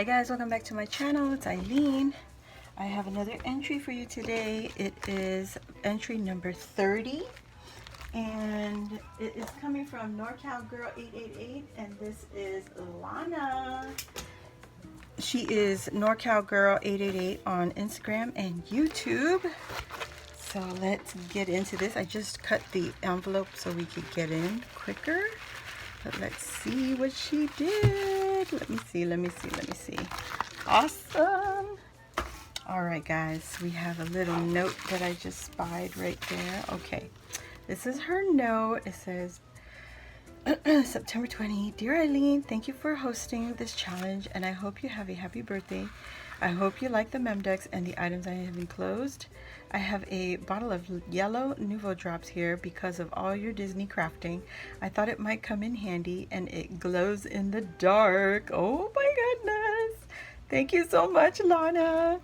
Hi guys, welcome back to my channel. It's Eileen. I have another entry for you today. It is entry number 30 and it is coming from NorCal Girl 888 and this is Lana. She is NorCal Girl 888 on Instagram and YouTube. So let's get into this. I just cut the envelope so we could get in quicker. But let's see what she did. Let me see. Awesome. All right, guys, we have a little note that I just spied right there. Okay, this is her note. It says, September 20, Dear Eileen, thank you for hosting this challenge and I hope you have a happy birthday. I hope you like the mem decks and the items I have enclosed. I have a bottle of yellow Nouveau drops here because of all your Disney crafting. I thought it might come in handy and it glows in the dark. Oh my goodness. Thank you so much, Lana.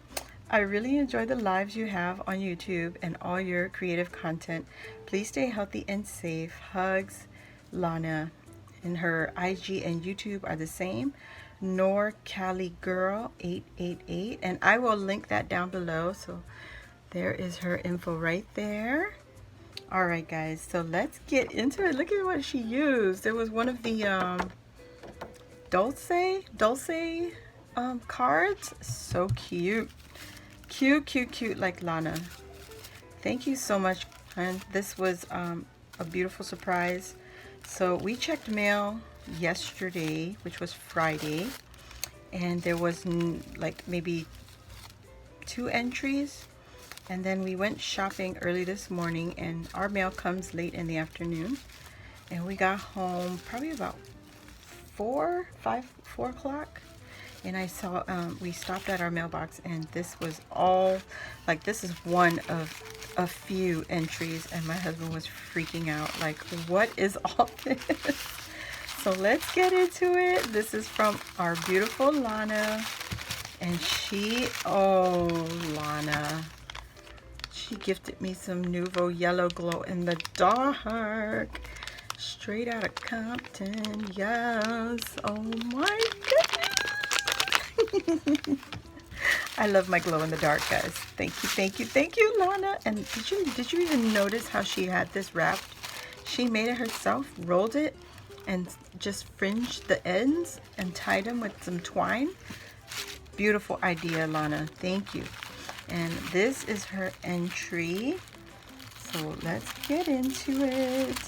I really enjoy the lives you have on YouTube and all your creative content. Please stay healthy and safe. Hugs, Lana. And her IG and YouTube are the same. NorCali Girl 888, and I will link that down below. So there is her info right there. All right, guys, so let's get into it. Look at what she used. There was one of the Dulce cards. So cute, cute like Lana. Thank you so much, and this was a beautiful surprise. So we checked mail yesterday, which was Friday, and there was like maybe 2 entries, and then we went shopping early this morning and our mail comes late in the afternoon, and we got home probably about 4 o'clock, and I saw we stopped at our mailbox and this was all like, this is one of a few entries, and my husband was freaking out like, what is all this? So let's get into it. This is from our beautiful Lana, and Lana, she gifted me some Nouveau Yellow Glow in the Dark, straight out of Compton. Yes, oh my goodness. I love my glow in the dark, guys. Thank you, Lana. And did you even notice how she had this wrapped? She made it herself, rolled it, and just fringed the ends and tied them with some twine. Beautiful idea, Lana. Thank you. And this is her entry. So let's get into it.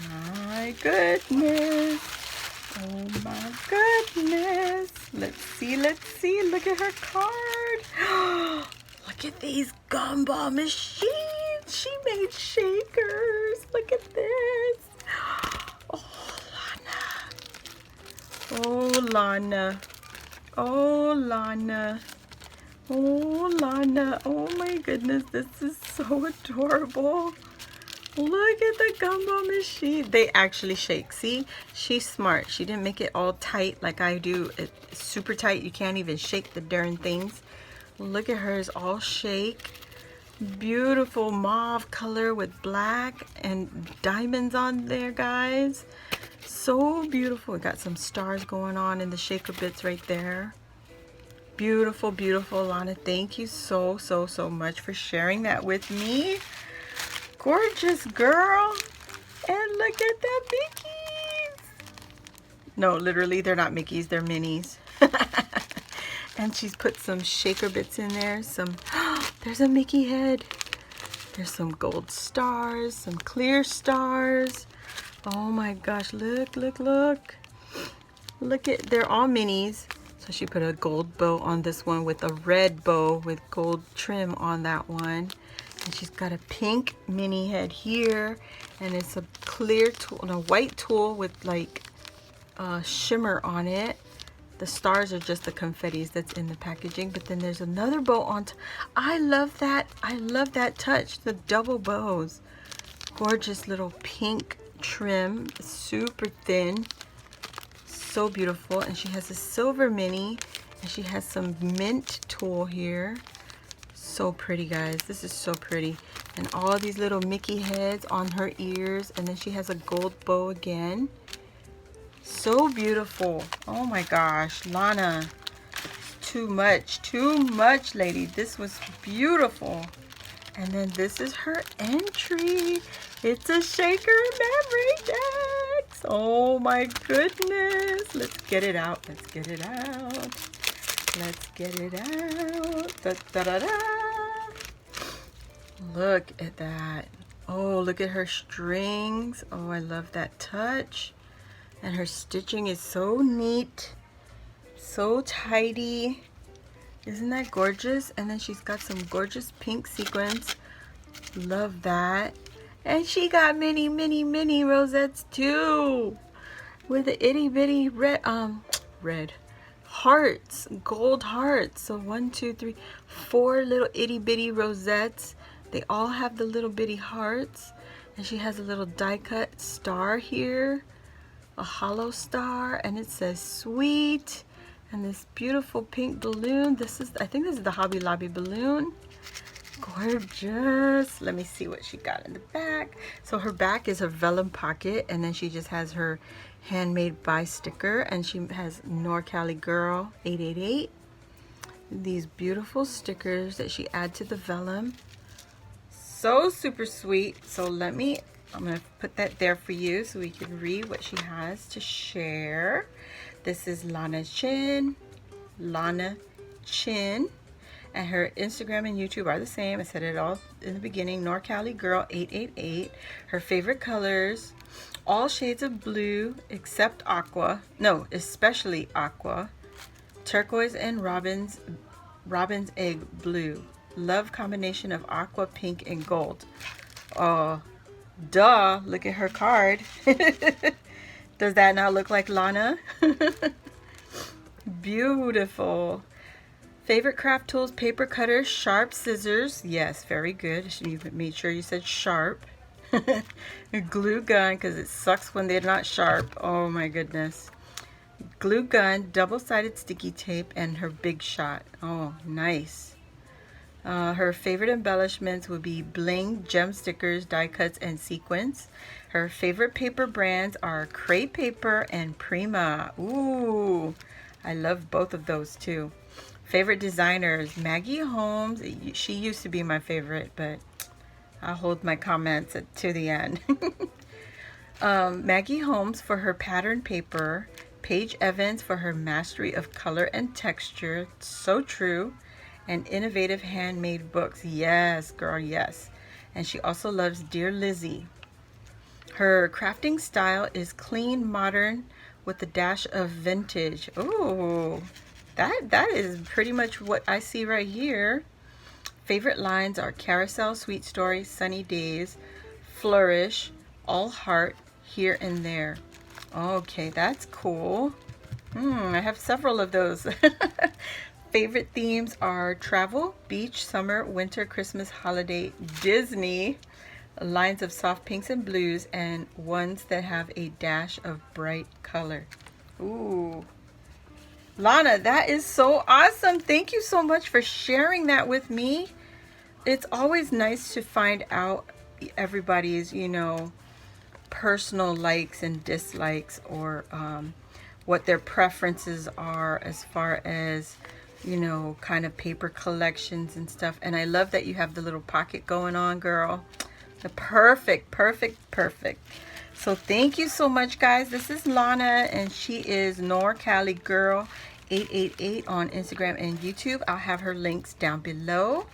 My goodness. Oh my goodness. Let's see. Look at her card. Look at these gumball machines. She made shakers. Look at this. Oh, Lana. Oh, Lana. Oh, Lana. Oh, my goodness. This is so adorable. Look at the gumball machine. They actually shake. See? She's smart. She didn't make it all tight like I do. It's super tight. You can't even shake the darn things. Look at hers. All shake. Beautiful mauve color with black and diamonds on there, guys. So beautiful. We got some stars going on in the shaker bits right there. Beautiful, beautiful, Lana. Thank you so much for sharing that with me. Gorgeous girl. And look at the Mickeys. No, literally, they're not Mickeys, they're minis. And she's put some shaker bits in there. There's a Mickey head. There's some gold stars, some clear stars. Oh my gosh, look. Look at, they're all minis. So she put a gold bow on this one with a red bow with gold trim on that one. And she's got a pink mini head here. And it's a clear tool, and a white tool with like shimmer on it. The stars are just the confettis that's in the packaging. But then there's another bow on. I love that. I love that touch. The double bows. Gorgeous little pink trim, super thin, so beautiful. And she has a silver mini, and she has some mint tool here. So pretty, guys. This is so pretty. And all these little Mickey heads on her ears, and then she has a gold bow again. So beautiful. Oh my gosh, Lana. Too much, lady. This was beautiful. And then this is her entry. It's a shaker memory decks. Oh my goodness. Let's get it out. Let's get it out. Let's get it out. Da, da, da, da. Look at that. Oh, look at her strings. Oh, I love that touch. And her stitching is so neat. So tidy. Isn't that gorgeous? And then she's got some gorgeous pink sequins. Love that. And she got many rosettes too. With the itty bitty red hearts, gold hearts. So 1, 2, 3, 4 little itty bitty rosettes. They all have the little bitty hearts. And she has a little die cut star here. A hollow star, and it says sweet. And this beautiful pink balloon. I think this is the Hobby Lobby balloon. Gorgeous. Let me see what she got in the back. So her back is a vellum pocket, and then she just has her handmade by sticker, and she has NorCali Girl 888. These beautiful stickers that she adds to the vellum. So super sweet. So I'm going to put that there for you so we can read what she has to share. This is Lana Chin. Lana Chin. And her Instagram and YouTube are the same. I said it all in the beginning. NorCali Girl 888. Her favorite colors, all shades of blue except aqua. No, especially aqua. Turquoise and robin's egg blue. Love combination of aqua, pink, and gold. Oh, duh. Look at her card. Does that not look like Lana? Beautiful. Favorite craft tools, paper cutters, sharp scissors. Yes, very good. You made sure you said sharp. Glue gun, because it sucks when they're not sharp. Oh my goodness. Glue gun, double-sided sticky tape, and her big shot. Oh, nice. Her favorite embellishments would be bling, gem stickers, die cuts, and sequins. Her favorite paper brands are Crepe Paper and Prima. Ooh, I love both of those too. Favorite designers, Maggie Holmes. She used to be my favorite, but I'll hold my comments to the end. Maggie Holmes for her pattern paper. Paige Evans for her mastery of color and texture. So true. And innovative handmade books. Yes, girl, yes. And she also loves Dear Lizzie. Her crafting style is clean, modern, with a dash of vintage. Oh, that is pretty much what I see right here. Favorite lines are Carousel, Sweet Story, Sunny Days, Flourish, All Heart, Here and There. Okay, that's cool. I have several of those. Favorite themes are travel, beach, summer, winter, Christmas, holiday, Disney, lines of soft pinks and blues, and ones that have a dash of bright color. Ooh. Lana, that is so awesome. Thank you so much for sharing that with me. It's always nice to find out everybody's, personal likes and dislikes, or what their preferences are as far as kind of paper collections and stuff. And I love that you have the little pocket going on, girl. The perfect. So thank you so much, guys. This is Lana, and she is NorCali Girl 888 on Instagram and YouTube. I'll have her links down below.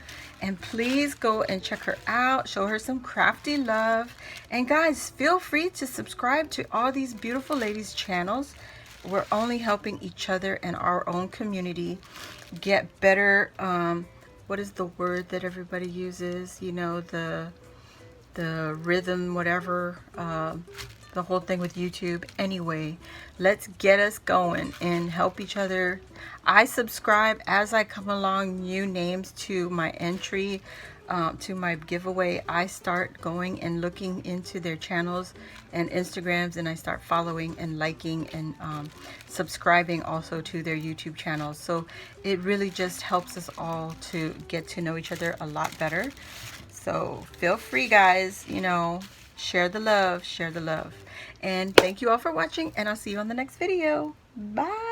And please go and check her out. Show her some crafty love. And guys, feel free to subscribe to all these beautiful ladies' channels. We're only helping each other and our own community get better. What is the word that everybody uses? The rhythm, whatever, the whole thing with YouTube. Anyway, let's get us going and help each other. I subscribe as I come along, new names to my entry, to my giveaway. I start going and looking into their channels and Instagrams, and I start following and liking and subscribing also to their YouTube channels. So it really just helps us all to get to know each other a lot better. So feel free, guys, Share the love, share the love. And thank you all for watching, and I'll see you on the next video. Bye.